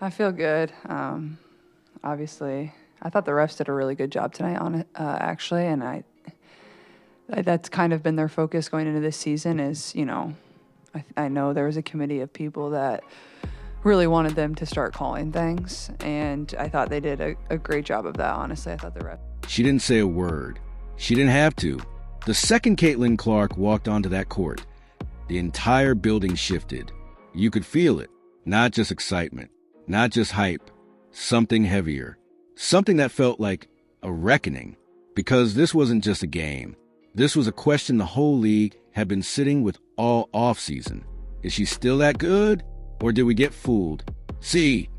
I feel good. Obviously, I thought the refs did a really good job tonight on it, actually, and that's kind of been their focus going into this season is, I know there was a committee of people that really wanted them to start calling things, and I thought they did a great job of that, honestly. I thought the refs. She didn't say a word. She didn't have to. The second Caitlin Clark walked onto that court, the entire building shifted. You could feel it. Not just excitement, not just hype, something heavier, something that felt like a reckoning, because this wasn't just a game. This was a question the whole league had been sitting with all offseason. Is she still that good, or did we get fooled? See,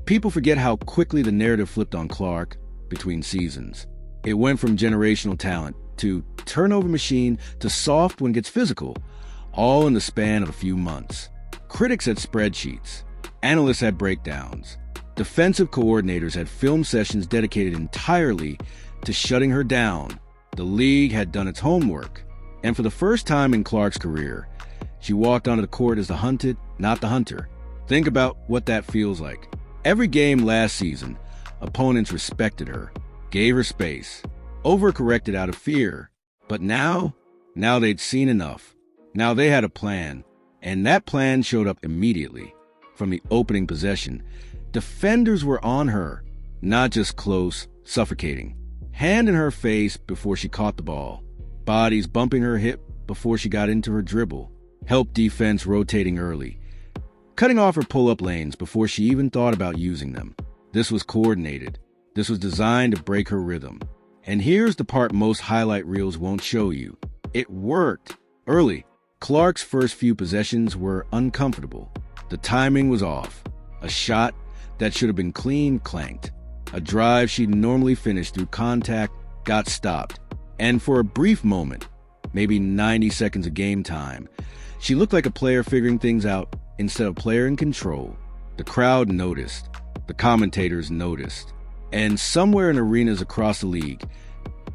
people forget how quickly the narrative flipped on Clark between seasons. It went from generational talent to turnover machine to soft when it gets physical, all in the span of a few months. Critics had spreadsheets. Analysts had breakdowns. Defensive coordinators had film sessions dedicated entirely to shutting her down. The league had done its homework. And for the first time in Clark's career, she walked onto the court as the hunted, not the hunter. Think about what that feels like. Every game last season, opponents respected her, gave her space, overcorrected out of fear. But now they'd seen enough. Now they had a plan, and that plan showed up immediately. From the opening possession, defenders were on her, not just close, suffocating. Hand in her face before she caught the ball, bodies bumping her hip before she got into her dribble, help defense rotating early, cutting off her pull-up lanes before she even thought about using them. This was coordinated. This was designed to break her rhythm. And here's the part most highlight reels won't show you. It worked. Early, Clark's first few possessions were uncomfortable. The timing was off. A shot that should have been clean clanked. A drive she'd normally finish through contact got stopped. And for a brief moment, maybe 90 seconds of game time, she looked like a player figuring things out instead of a player in control. The crowd noticed. The commentators noticed. And somewhere in arenas across the league,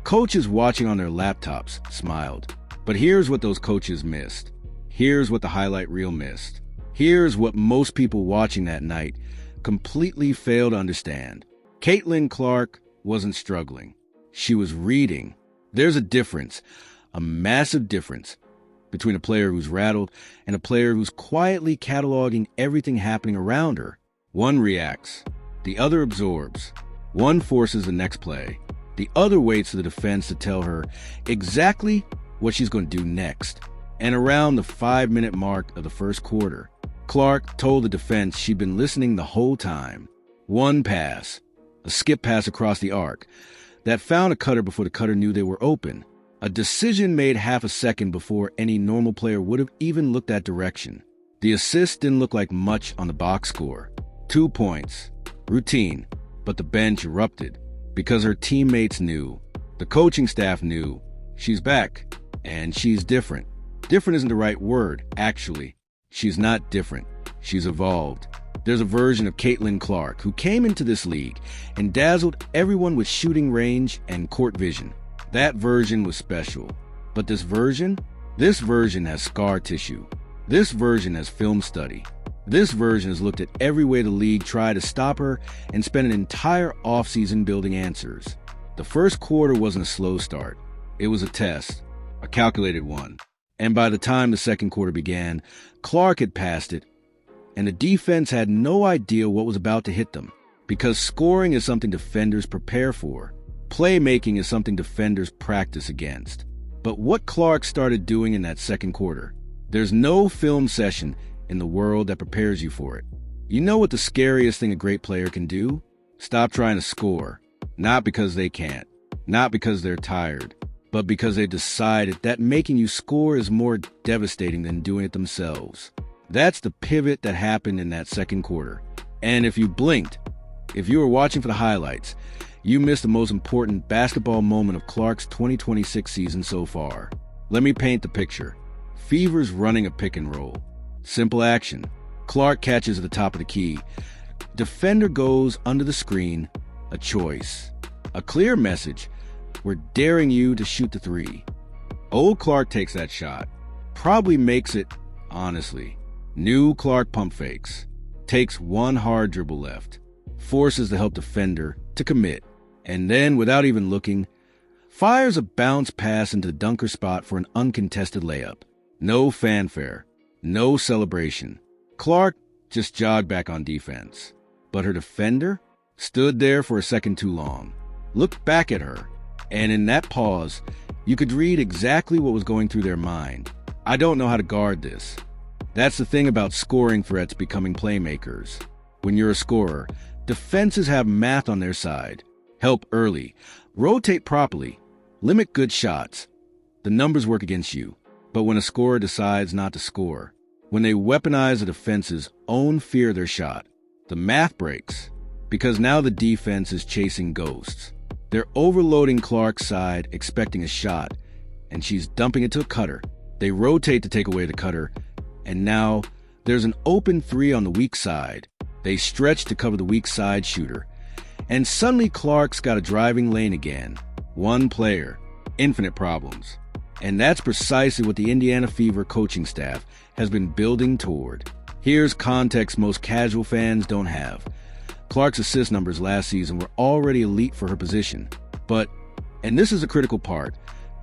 coaches watching on their laptops smiled. But here's what those coaches missed. Here's what the highlight reel missed. Here's what most people watching that night completely failed to understand. Caitlin Clark wasn't struggling. She was reading. There's a difference, a massive difference, between a player who's rattled and a player who's quietly cataloging everything happening around her. One reacts. The other absorbs. One forces the next play. The other waits for the defense to tell her exactly what she's going to do next. And around the 5-minute mark of the first quarter, Clark told the defense she'd been listening the whole time. One pass, a skip pass across the arc, that found a cutter before the cutter knew they were open. A decision made half a second before any normal player would have even looked that direction. The assist didn't look like much on the box score. 2 points. Routine. But the bench erupted because her teammates knew. The coaching staff knew. She's back. And she's different. Different isn't the right word, actually. She's not different. She's evolved. There's a version of Caitlin Clark who came into this league and dazzled everyone with shooting range and court vision. That version was special. But this version has scar tissue. This version has film study. This version has looked at every way the league tried to stop her and spent an entire offseason building answers. The first quarter wasn't a slow start. It was a test, a calculated one. And by the time the second quarter began, Clark had passed it, and the defense had no idea what was about to hit them, because scoring is something defenders prepare for. Playmaking is something defenders practice against. But what Clark started doing in that second quarter, there's no film session in the world that prepares you for it. You know what the scariest thing a great player can do? Stop trying to score. Not because they can't, not because they're tired, but because they decided that making you score is more devastating than doing it themselves. That's the pivot that happened in that second quarter. And if you blinked, if you were watching for the highlights, you missed the most important basketball moment of Clark's 2026 season so far. Let me paint the picture. Fever's running a pick and roll. Simple action. Clark catches at the top of the key. Defender goes under the screen. A choice. A clear message. We're daring you to shoot the three. Old Clark takes that shot. Probably makes it, honestly. New Clark pump fakes. takes one hard dribble left, forces the help defender to commit, and then, without even looking, fires a bounce pass into the dunker spot for an uncontested layup. No fanfare, no celebration. Clark just jogged back on defense. But her defender stood there for a second too long, looked back at her, and in that pause, you could read exactly what was going through their mind. I don't know how to guard this. That's the thing about scoring threats becoming playmakers. When you're a scorer, defenses have math on their side. Help early, rotate properly, limit good shots. The numbers work against you. But when a scorer decides not to score, when they weaponize the defense's own fear of their shot, the math breaks, because now the defense is chasing ghosts. They're overloading Clark's side, expecting a shot, and she's dumping it to a cutter. They rotate to take away the cutter, and now there's an open three on the weak side. They stretch to cover the weak side shooter, and suddenly Clark's got a driving lane again. One player, infinite problems. And that's precisely what the Indiana Fever coaching staff has been building toward. Here's context most casual fans don't have. Clark's assist numbers last season were already elite for her position. But, and this is a critical part,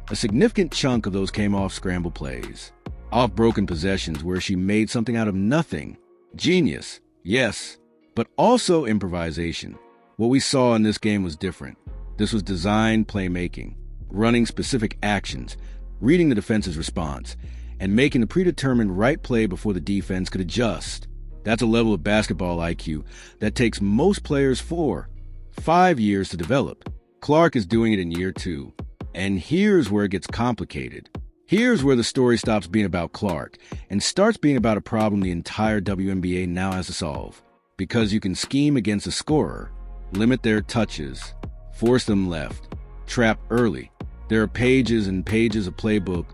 a significant chunk of those came off scramble plays. Off broken possessions where she made something out of nothing. Genius, yes, but also improvisation. What we saw in this game was different. This was designed playmaking, running specific actions, reading the defense's response, and making the predetermined right play before the defense could adjust. That's a level of basketball IQ that takes most players 4-5 years to develop. Clark is doing it in year 2. And here's where it gets complicated. Here's where the story stops being about Clark and starts being about a problem the entire WNBA now has to solve. Because you can scheme against a scorer, limit their touches, force them left, trap early. There are pages and pages of playbook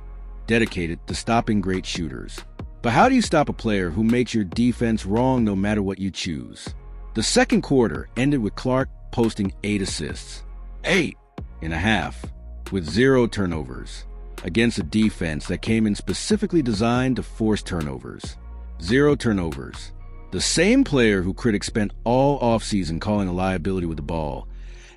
dedicated to stopping great shooters. But how do you stop a player who makes your defense wrong no matter what you choose? The second quarter ended with Clark posting 8 assists. 8.5, with 0 turnovers, against a defense that came in specifically designed to force turnovers. 0 turnovers. The same player who critics spent all offseason calling a liability with the ball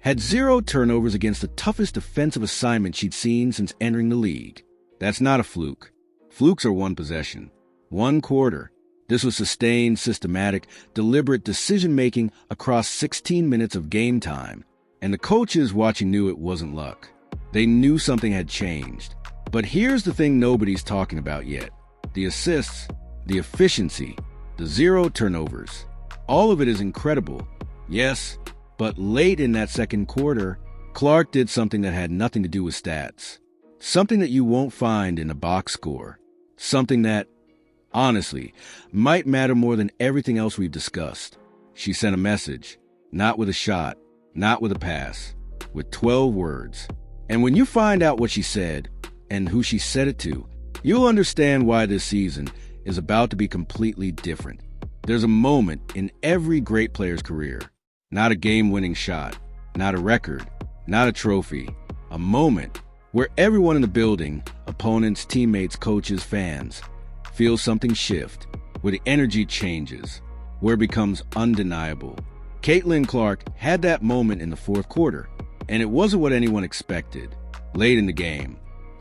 had 0 turnovers against the toughest defensive assignment she'd seen since entering the league. That's not a fluke. Flukes are one possession, one quarter. This was sustained, systematic, deliberate decision-making across 16 minutes of game time. And the coaches watching knew it wasn't luck. They knew something had changed. But here's the thing nobody's talking about yet. The assists, the efficiency, the 0 turnovers. All of it is incredible. Yes, but late in that second quarter, Clark did something that had nothing to do with stats. Something that you won't find in a box score. Something that, honestly, might matter more than everything else we've discussed. She sent a message, not with a shot, not with a pass, with 12 words. And when you find out what she said and who she said it to, you'll understand why this season is about to be completely different. There's a moment in every great player's career, not a game-winning shot, not a record, not a trophy, a moment where everyone in the building, opponents, teammates, coaches, fans, feels something shift, where the energy changes, where it becomes undeniable. Caitlin Clark had that moment in the fourth quarter, and it wasn't what anyone expected. Late in the game,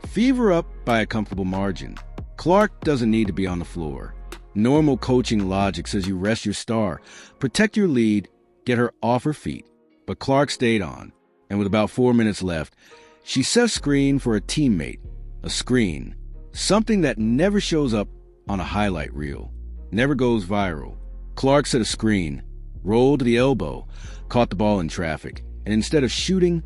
Fever up by a comfortable margin. Clark doesn't need to be on the floor. Normal coaching logic says you rest your star, protect your lead, get her off her feet. But Clark stayed on, and with about 4 minutes left, she set a screen for a teammate. A screen. Something that never shows up on a highlight reel. Never goes viral. Clark set a screen, rolled to the elbow, caught the ball in traffic, and instead of shooting,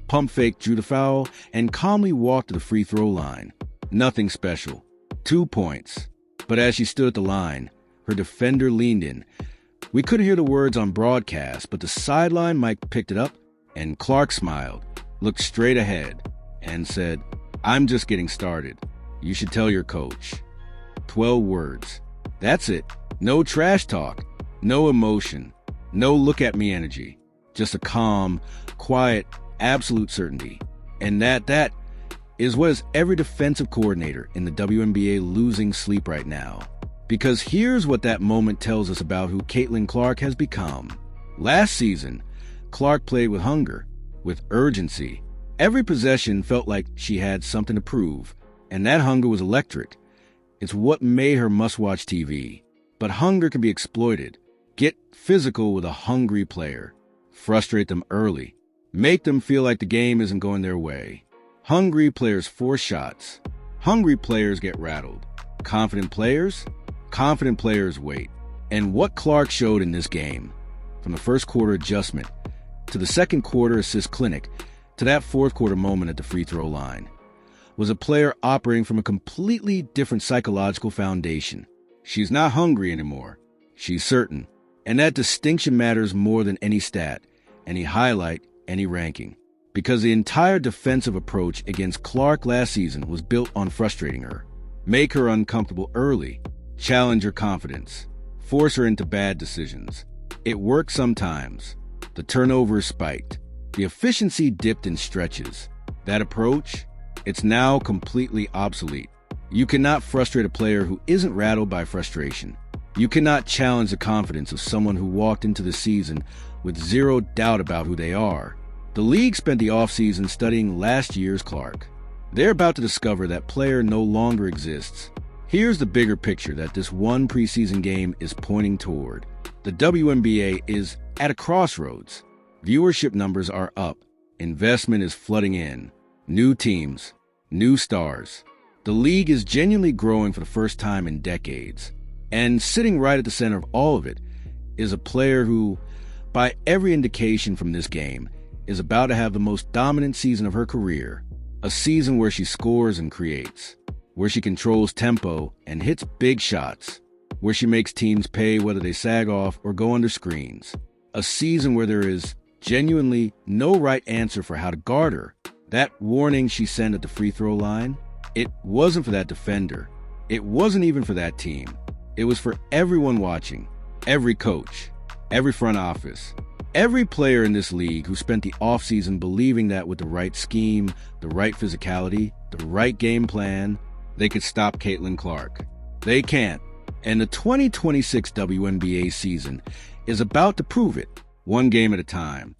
pump fake, drew the foul, and calmly walked to the free throw line. Nothing special. 2 points. But as she stood at the line, her defender leaned in. We couldn't hear the words on broadcast, but the sideline mic picked it up, and Clark smiled, looked straight ahead, and said, "I'm just getting started. You should tell your coach." 12 words. That's it. No trash talk. No emotion. No look at me energy. Just a calm, quiet, absolute certainty. And that is what is every defensive coordinator in the WNBA losing sleep right now. Because here's what that moment tells us about who Caitlin Clark has become. Last season, Clark played with hunger, with urgency. Every possession felt like she had something to prove, and that hunger was electric. It's what made her must-watch TV. But hunger can be exploited. Get physical with a hungry player. Frustrate them early. Make them feel like the game isn't going their way. Hungry players force shots. Hungry players get rattled. Confident players wait. And what Clark showed in this game, from the first quarter adjustment to the second quarter assist clinic to that fourth quarter moment at the free throw line, was a player operating from a completely different psychological foundation. She's not hungry anymore. She's certain. And that distinction matters more than any stat, any highlight, any ranking. Because the entire defensive approach against Clark last season was built on frustrating her. Make her uncomfortable early. Challenge her confidence. Force her into bad decisions. It worked sometimes. The turnovers spiked. The efficiency dipped in stretches. That approach, it's now completely obsolete. You cannot frustrate a player who isn't rattled by frustration. You cannot challenge the confidence of someone who walked into the season with zero doubt about who they are. The league spent the offseason studying last year's Clark. They're about to discover that player no longer exists. Here's the bigger picture that this one preseason game is pointing toward. The WNBA is at a crossroads. Viewership numbers are up. Investment is flooding in. New teams. New stars. The league is genuinely growing for the first time in decades. And sitting right at the center of all of it is a player who, by every indication from this game, is about to have the most dominant season of her career. A season where she scores and creates, where she controls tempo and hits big shots, where she makes teams pay whether they sag off or go under screens. A season where there is genuinely no right answer for how to guard her. That warning she sent at the free throw line, it wasn't for that defender. It wasn't even for that team. It was for everyone watching, every coach, every front office, every player in this league who spent the offseason believing that with the right scheme, the right physicality, the right game plan, they could stop Caitlin Clark. They can't. And the 2026 WNBA season is about to prove it, one game at a time.